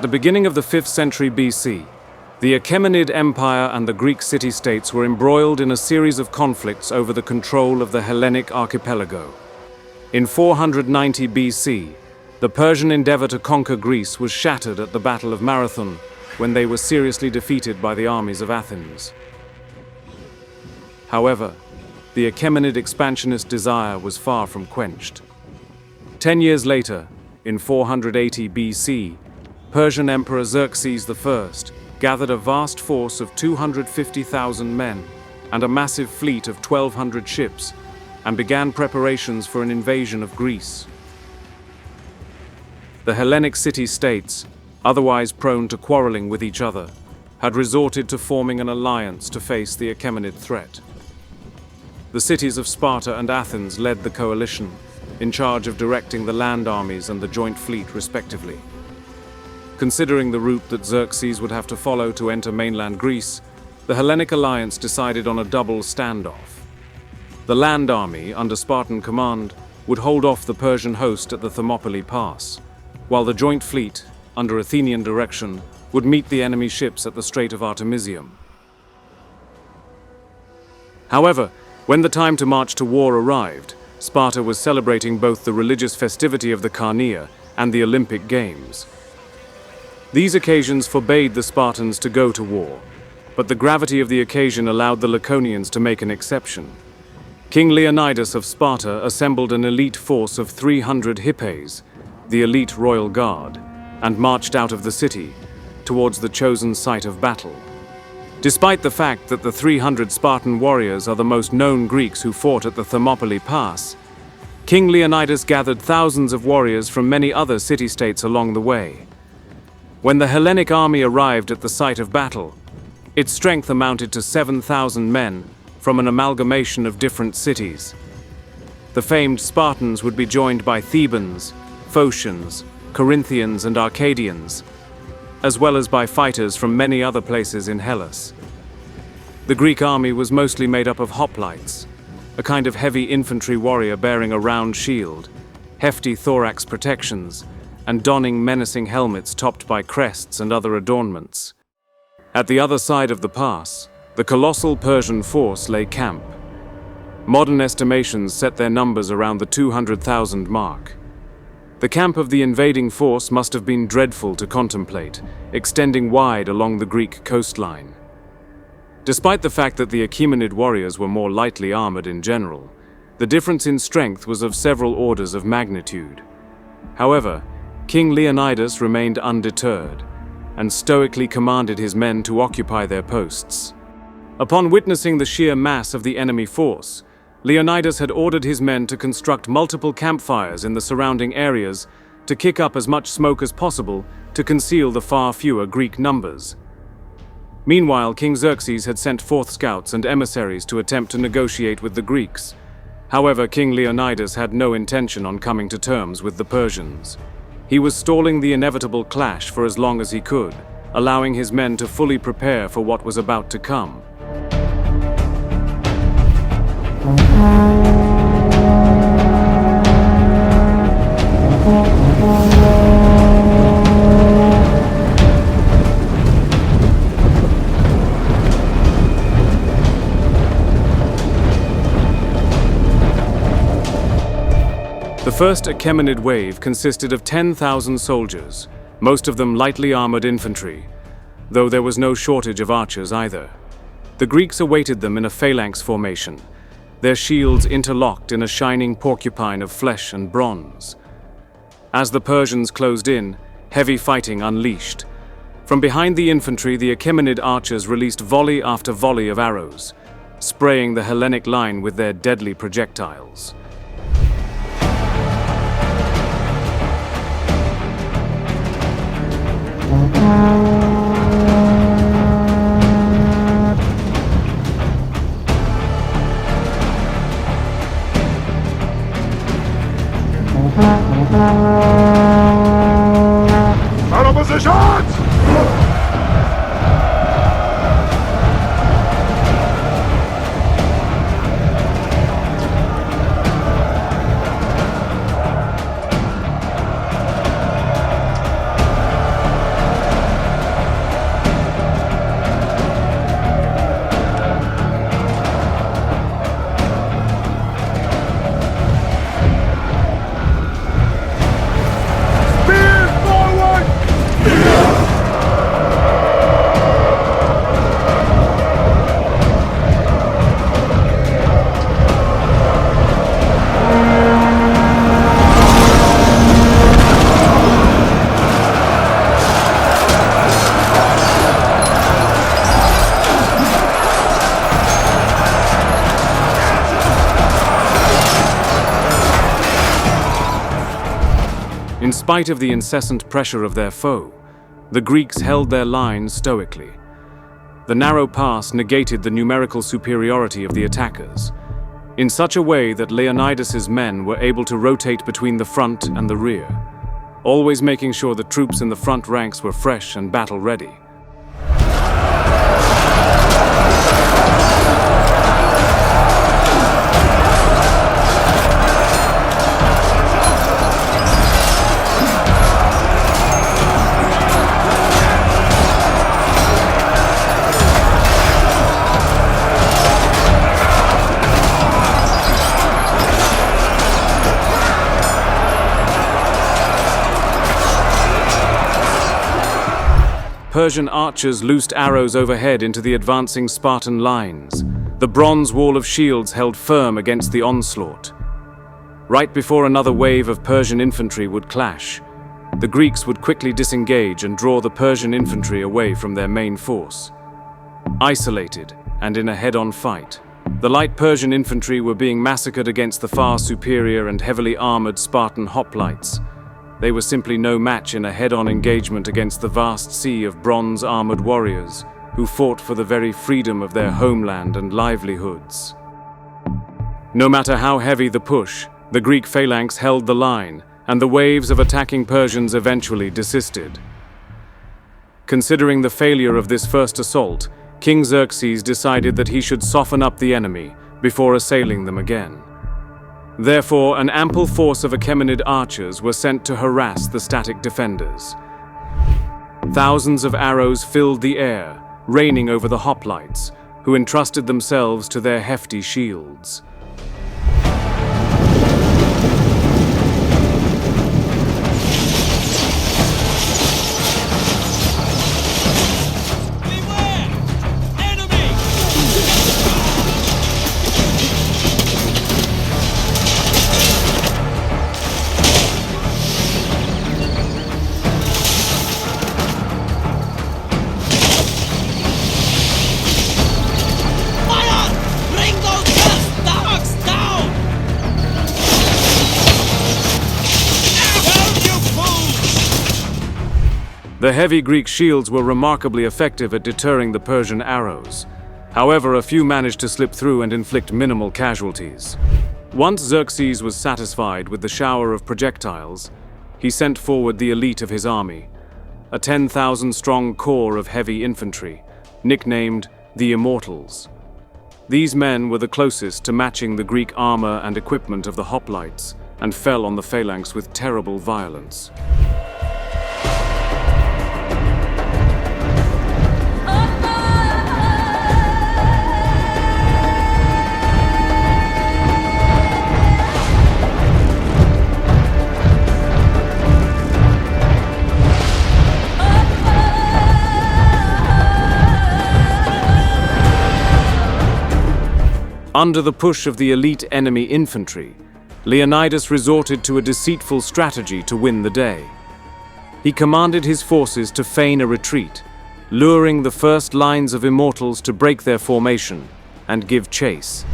the beginning of the 5th century BC, the Achaemenid Empire and the Greek city-states were embroiled in a series of conflicts over the control of the Hellenic archipelago. In 490 BC, the Persian endeavor to conquer Greece was shattered at the Battle of Marathon, when they were seriously defeated by the armies of Athens. However, the Achaemenid expansionist desire was far from quenched. 10 years later, in 480 BC, Persian Emperor Xerxes I gathered a vast force of 250,000 men and a massive fleet of 1,200 ships, and began preparations for an invasion of Greece. The Hellenic city-states, otherwise prone to quarreling with each other, had resorted to forming an alliance to face the Achaemenid threat. The cities of Sparta and Athens led the coalition, in charge of directing the land armies and the joint fleet respectively. Considering the route that Xerxes would have to follow to enter mainland Greece, the Hellenic alliance decided on a double standoff. The land army, under Spartan command, would hold off the Persian host at the Thermopylae Pass, while the joint fleet, under Athenian direction, would meet the enemy ships at the Strait of Artemisium. However, when the time to march to war arrived, Sparta was celebrating both the religious festivity of the Carneia and the Olympic Games. These occasions forbade the Spartans to go to war, but the gravity of the occasion allowed the Laconians to make an exception. King Leonidas of Sparta assembled an elite force of 300 hippes, the elite royal guard, and marched out of the city, towards the chosen site of battle. Despite the fact that the 300 Spartan warriors are the most known Greeks who fought at the Thermopylae Pass, King Leonidas gathered thousands of warriors from many other city-states along the way. When the Hellenic army arrived at the site of battle, its strength amounted to 7,000 men from an amalgamation of different cities. The famed Spartans would be joined by Thebans, Phocians, Corinthians, and Arcadians, as well as by fighters from many other places in Hellas. The Greek army was mostly made up of hoplites, a kind of heavy infantry warrior bearing a round shield, hefty thorax protections, and donning menacing helmets topped by crests and other adornments. At the other side of the pass, the colossal Persian force lay camp. Modern estimations set their numbers around the 200,000 mark. The camp of the invading force must have been dreadful to contemplate, extending wide along the Greek coastline. Despite the fact that the Achaemenid warriors were more lightly armored in general, the difference in strength was of several orders of magnitude. However, King Leonidas remained undeterred, and stoically commanded his men to occupy their posts. Upon witnessing the sheer mass of the enemy force, Leonidas had ordered his men to construct multiple campfires in the surrounding areas to kick up as much smoke as possible to conceal the far fewer Greek numbers. Meanwhile, King Xerxes had sent forth scouts and emissaries to attempt to negotiate with the Greeks. However, King Leonidas had no intention on coming to terms with the Persians. He was stalling the inevitable clash for as long as he could, allowing his men to fully prepare for what was about to come. The first Achaemenid wave consisted of 10,000 soldiers, most of them lightly armored infantry, though there was no shortage of archers either. The Greeks awaited them in a phalanx formation, their shields interlocked in a shining porcupine of flesh and bronze. As the Persians closed in, heavy fighting unleashed. From behind the infantry, the Achaemenid archers released volley after volley of arrows, spraying the Hellenic line with their deadly projectiles. Battle positions! spite of the incessant pressure of their foe, the Greeks held their line stoically. The narrow pass negated the numerical superiority of the attackers, in such a way that Leonidas's men were able to rotate between the front and the rear, always making sure the troops in the front ranks were fresh and battle-ready. Persian archers loosed arrows overhead into the advancing Spartan lines. The bronze wall of shields held firm against the onslaught. Right before another wave of Persian infantry would clash, the Greeks would quickly disengage and draw the Persian infantry away from their main force. Isolated and in a head-on fight, the light Persian infantry were being massacred against the far superior and heavily armored Spartan hoplites. They were simply no match in a head-on engagement against the vast sea of bronze-armored warriors who fought for the very freedom of their homeland and livelihoods. No matter how heavy the push, the Greek phalanx held the line, and the waves of attacking Persians eventually desisted. Considering the failure of this first assault, King Xerxes decided that he should soften up the enemy before assailing them again. Therefore, an ample force of Achaemenid archers were sent to harass the static defenders. Thousands of arrows filled the air, raining over the hoplites, who entrusted themselves to their hefty shields. The heavy Greek shields were remarkably effective at deterring the Persian arrows. However, a few managed to slip through and inflict minimal casualties. Once Xerxes was satisfied with the shower of projectiles, he sent forward the elite of his army, a 10,000-strong corps of heavy infantry, nicknamed the Immortals. These men were the closest to matching the Greek armor and equipment of the hoplites, and fell on the phalanx with terrible violence. Under the push of the elite enemy infantry, Leonidas resorted to a deceitful strategy to win the day. He commanded his forces to feign a retreat, luring the first lines of Immortals to break their formation and give chase.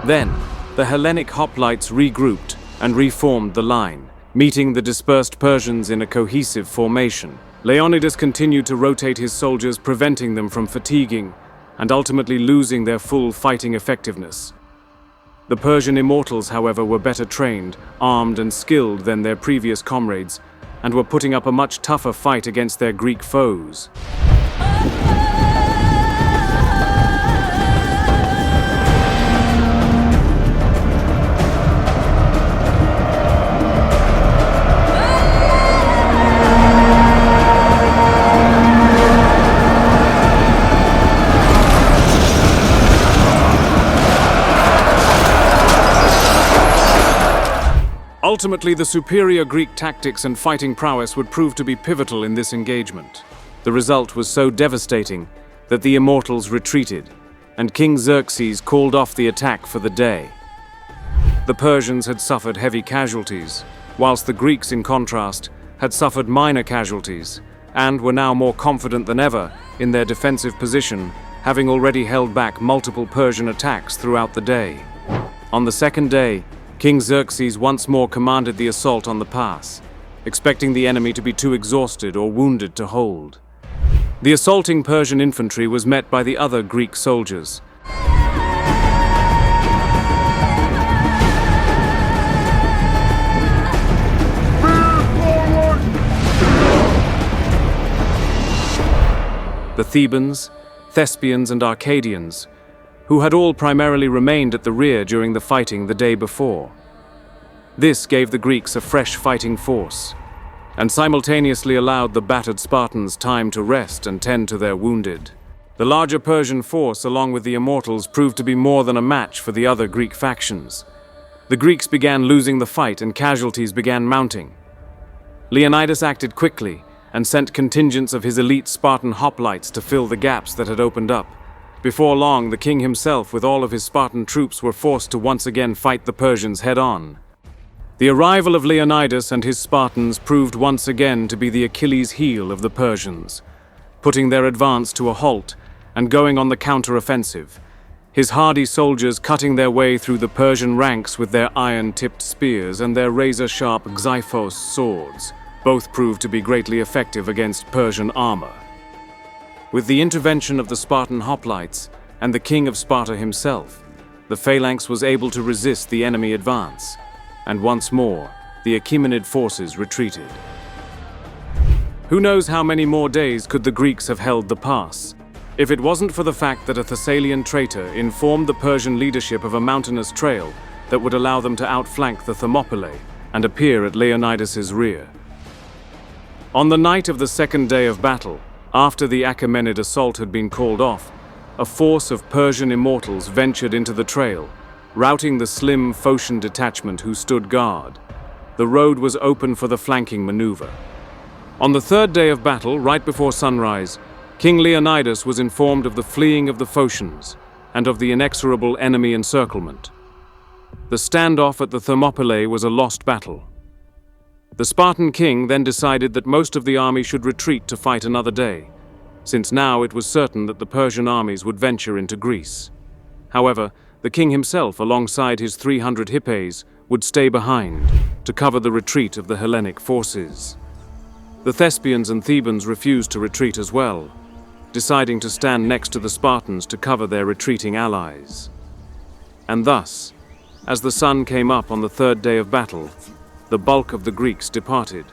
Then, the Hellenic hoplites regrouped and reformed the line, meeting the dispersed Persians in a cohesive formation. Leonidas continued to rotate his soldiers, preventing them from fatiguing and ultimately losing their full fighting effectiveness. The Persian Immortals, however, were better trained, armed and skilled than their previous comrades, and were putting up a much tougher fight against their Greek foes. Ultimately, the superior Greek tactics and fighting prowess would prove to be pivotal in this engagement. The result was so devastating that the Immortals retreated, and King Xerxes called off the attack for the day. The Persians had suffered heavy casualties, whilst the Greeks, in contrast, had suffered minor casualties and were now more confident than ever in their defensive position, having already held back multiple Persian attacks throughout the day. On the second day, King Xerxes once more commanded the assault on the pass, expecting the enemy to be too exhausted or wounded to hold. The assaulting Persian infantry was met by the other Greek soldiers. The Thebans, Thespians, and Arcadians, who had all primarily remained at the rear during the fighting the day before. This gave the Greeks a fresh fighting force, and simultaneously allowed the battered Spartans time to rest and tend to their wounded. The larger Persian force, along with the Immortals, proved to be more than a match for the other Greek factions. The Greeks began losing the fight and casualties began mounting. Leonidas acted quickly and sent contingents of his elite Spartan hoplites to fill the gaps that had opened up. Before long, the king himself with all of his Spartan troops were forced to once again fight the Persians head-on. The arrival of Leonidas and his Spartans proved once again to be the Achilles heel of the Persians, putting their advance to a halt and going on the counter-offensive, his hardy soldiers cutting their way through the Persian ranks with their iron-tipped spears and their razor-sharp Xyphos swords. Both proved to be greatly effective against Persian armor. With the intervention of the Spartan hoplites and the king of Sparta himself, the phalanx was able to resist the enemy advance, and once more, the Achaemenid forces retreated. Who knows how many more days could the Greeks have held the pass, if it wasn't for the fact that a Thessalian traitor informed the Persian leadership of a mountainous trail that would allow them to outflank the Thermopylae and appear at Leonidas's rear. On the night of the second day of battle, after the Achaemenid assault had been called off, a force of Persian Immortals ventured into the trail, routing the slim Phocian detachment who stood guard. The road was open for the flanking maneuver. On the third day of battle, right before sunrise, King Leonidas was informed of the fleeing of the Phocians and of the inexorable enemy encirclement. The standoff at the Thermopylae was a lost battle. The Spartan king then decided that most of the army should retreat to fight another day, since now it was certain that the Persian armies would venture into Greece. However, the king himself, alongside his 300 Hippes, would stay behind to cover the retreat of the Hellenic forces. The Thespians and Thebans refused to retreat as well, deciding to stand next to the Spartans to cover their retreating allies. And thus, as the sun came up on the third day of battle, the bulk of the Greeks departed,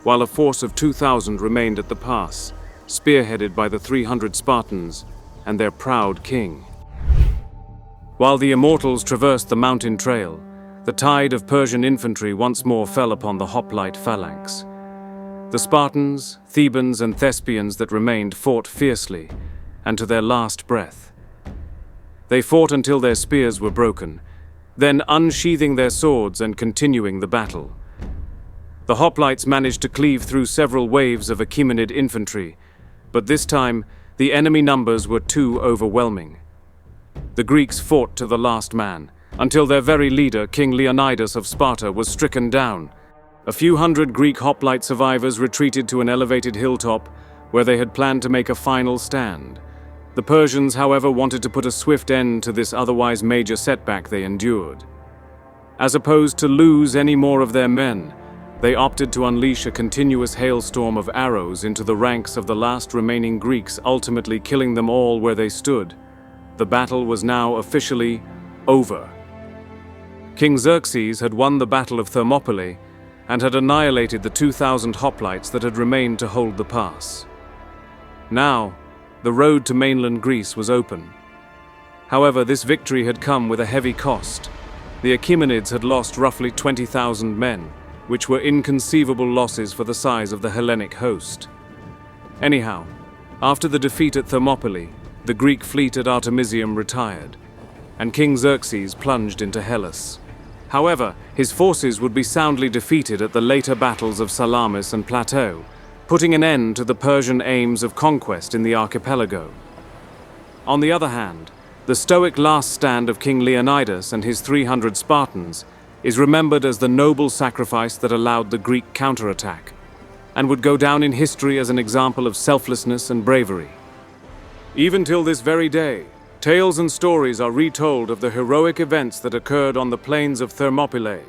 while a force of 2,000 remained at the pass, spearheaded by the 300 Spartans and their proud king. While the Immortals traversed the mountain trail, the tide of Persian infantry once more fell upon the hoplite phalanx. The Spartans, Thebans, and Thespians that remained fought fiercely, and to their last breath. They fought until their spears were broken, then unsheathing their swords and continuing the battle. The hoplites managed to cleave through several waves of Achaemenid infantry, but this time the enemy numbers were too overwhelming. The Greeks fought to the last man, until their very leader, King Leonidas of Sparta, was stricken down. A few hundred Greek hoplite survivors retreated to an elevated hilltop where they had planned to make a final stand. The Persians, however, wanted to put a swift end to this otherwise major setback they endured. As opposed to lose any more of their men, they opted to unleash a continuous hailstorm of arrows into the ranks of the last remaining Greeks, ultimately killing them all where they stood. The battle was now officially over. King Xerxes had won the Battle of Thermopylae and had annihilated the 2,000 hoplites that had remained to hold the pass. Now, the road to mainland Greece was open. However, this victory had come with a heavy cost. The Achaemenids had lost roughly 20,000 men, which were inconceivable losses for the size of the Hellenic host. Anyhow, after the defeat at Thermopylae, the Greek fleet at Artemisium retired, and King Xerxes plunged into Hellas. However, his forces would be soundly defeated at the later battles of Salamis and Plateau, putting an end to the Persian aims of conquest in the archipelago. On the other hand, The stoic last stand of King Leonidas and his 300 Spartans is remembered as the noble sacrifice that allowed the Greek counterattack, and would go down in history as an example of selflessness and bravery. Even till this very day, tales and stories are retold of the heroic events that occurred on the plains of Thermopylae,